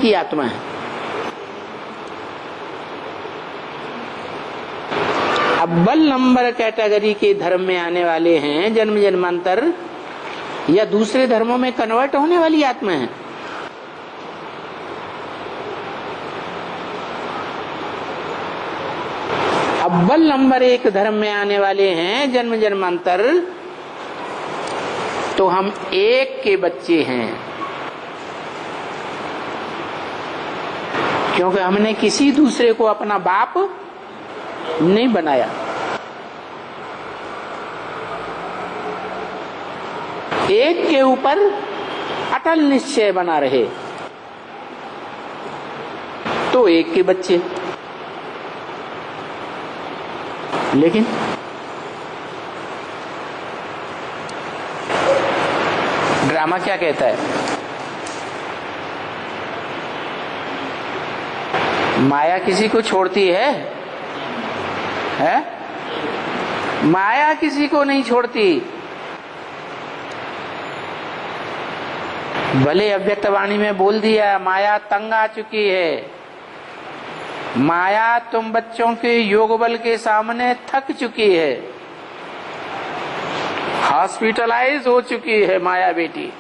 की आत्मा है। अव्वल नंबर कैटेगरी के धर्म में आने वाले हैं जन्म जन्मांतर, या दूसरे धर्मों में कन्वर्ट होने वाली आत्मा है। अव्वल नंबर एक धर्म में आने वाले हैं जन्म जन्मांतर, तो हम एक के बच्चे हैं, क्योंकि हमने किसी दूसरे को अपना बाप नहीं बनाया। एक के ऊपर अटल निश्चय बना रहे तो एक के बच्चे। लेकिन ड्रामा क्या कहता है? माया किसी को छोड़ती है? माया किसी को नहीं छोड़ती। भले अव्यक्त वाणी में बोल दिया माया तंग आ चुकी है, माया तुम बच्चों के योग बल के सामने थक चुकी है, हॉस्पिटलाइज हो चुकी है माया बेटी।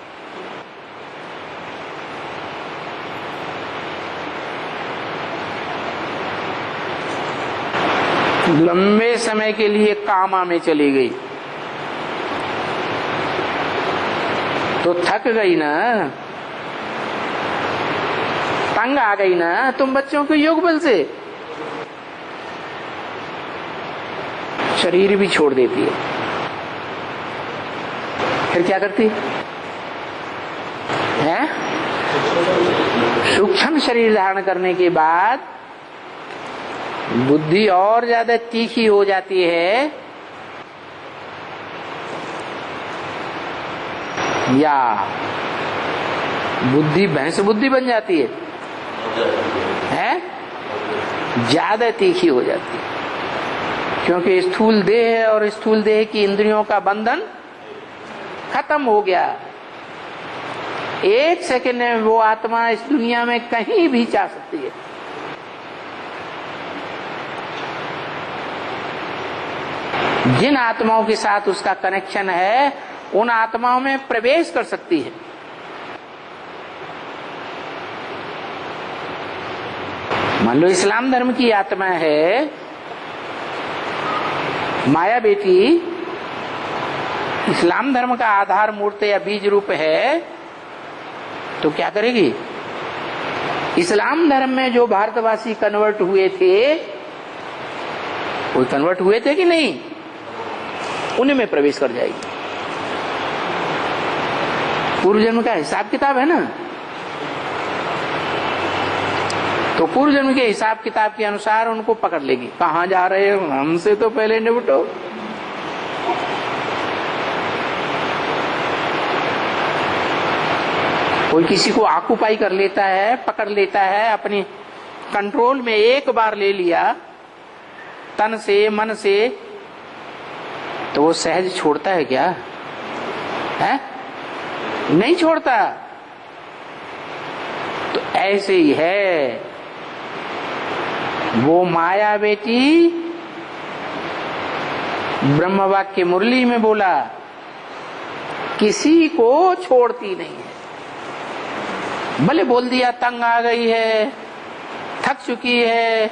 लंबे समय के लिए कामा में चली गई तो थक गई ना, तंग आ गई ना तुम बच्चों के योग बल से, शरीर भी छोड़ देती है। फिर क्या करती है? सूक्ष्म शरीर धारण करने के बाद बुद्धि और ज्यादा तीखी हो जाती है, या बुद्धि भैंस बुद्धि बन जाती है? ज्यादा तीखी हो जाती है, क्योंकि स्थूल देह और स्थूल देह की इंद्रियों का बंधन खत्म हो गया। एक सेकंड में वो आत्मा इस दुनिया में कहीं भी जा सकती है। जिन आत्माओं के साथ उसका कनेक्शन है उन आत्माओं में प्रवेश कर सकती है। मान लो इस्लाम धर्म की आत्मा है, माया बेटी इस्लाम धर्म का आधार मूर्त या बीज रूप है, तो क्या करेगी? इस्लाम धर्म में जो भारतवासी कन्वर्ट हुए थे, वो कन्वर्ट हुए थे कि नहीं, उन्हीं में प्रवेश कर जाएगी। पूर्व जन्म का हिसाब किताब है ना, तो पूर्व जन्म के हिसाब किताब के अनुसार उनको पकड़ लेगी। कहां जा रहे हो? हमसे तो पहले निपटो। कोई किसी को ऑक्युपाई कर लेता है, पकड़ लेता है, अपने कंट्रोल में एक बार ले लिया तन से मन से, तो वो सहज छोड़ता है क्या? नहीं छोड़ता। तो ऐसे ही है, वो माया बेटी ब्रह्म वाक्य मुरली में बोला किसी को छोड़ती नहीं है। भले बोल दिया तंग आ गई है, थक चुकी है,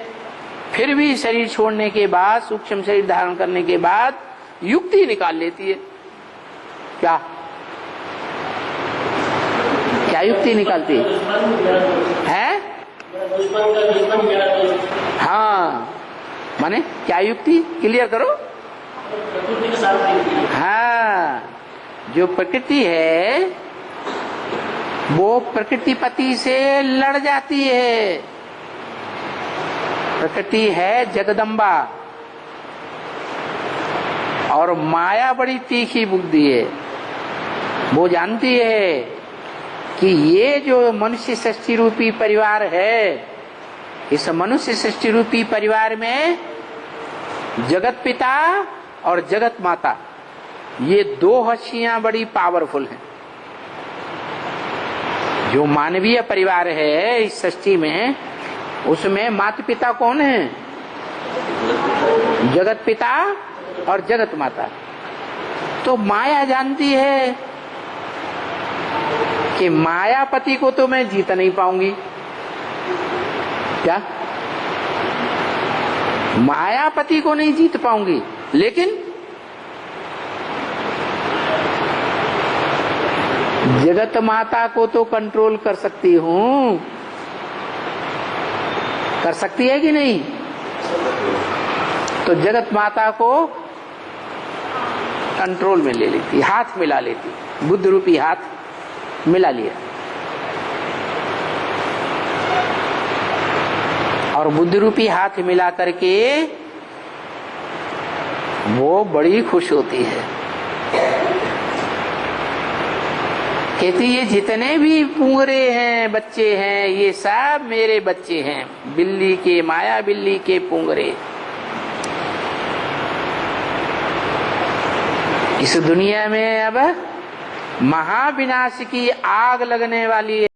फिर भी शरीर छोड़ने के बाद, सूक्ष्म शरीर धारण करने के बाद युक्ति निकाल लेती है। क्या क्या युक्ति निकालती है? हाँ, माने क्या युक्ति? क्लियर करो। हाँ, जो प्रकृति है वो प्रकृतिपति से लड़ जाती है। प्रकृति है जगदम्बा और माया बड़ी तीखी बुद्धि है। वो जानती है कि ये जो मनुष्य सृष्टि रूपी परिवार है, इस मनुष्य सृष्टि रूपी परिवार में जगत पिता और जगत माता, ये दो हस्तियां बड़ी पावरफुल हैं। जो मानवीय परिवार है इस सृष्टि में, उसमें माता पिता कौन है? जगत पिता और जगत माता। तो माया जानती है कि मायापति को तो मैं जीत नहीं पाऊंगी। क्या? मायापति को नहीं जीत पाऊंगी, लेकिन जगत माता को तो कंट्रोल कर सकती हूं। कर सकती है कि नहीं? तो जगत माता को कंट्रोल में ले लेती, हाथ मिला लेती, बुद्ध रूपी हाथ मिला लिया। और बुद्ध रूपी हाथ मिला करके वो बड़ी खुश होती है। कहती ये जितने भी पूरे हैं, बच्चे हैं, ये सब मेरे बच्चे हैं, बिल्ली के, माया बिल्ली के पूंगरे। इस दुनिया में अब महाविनाश की आग लगने वाली है।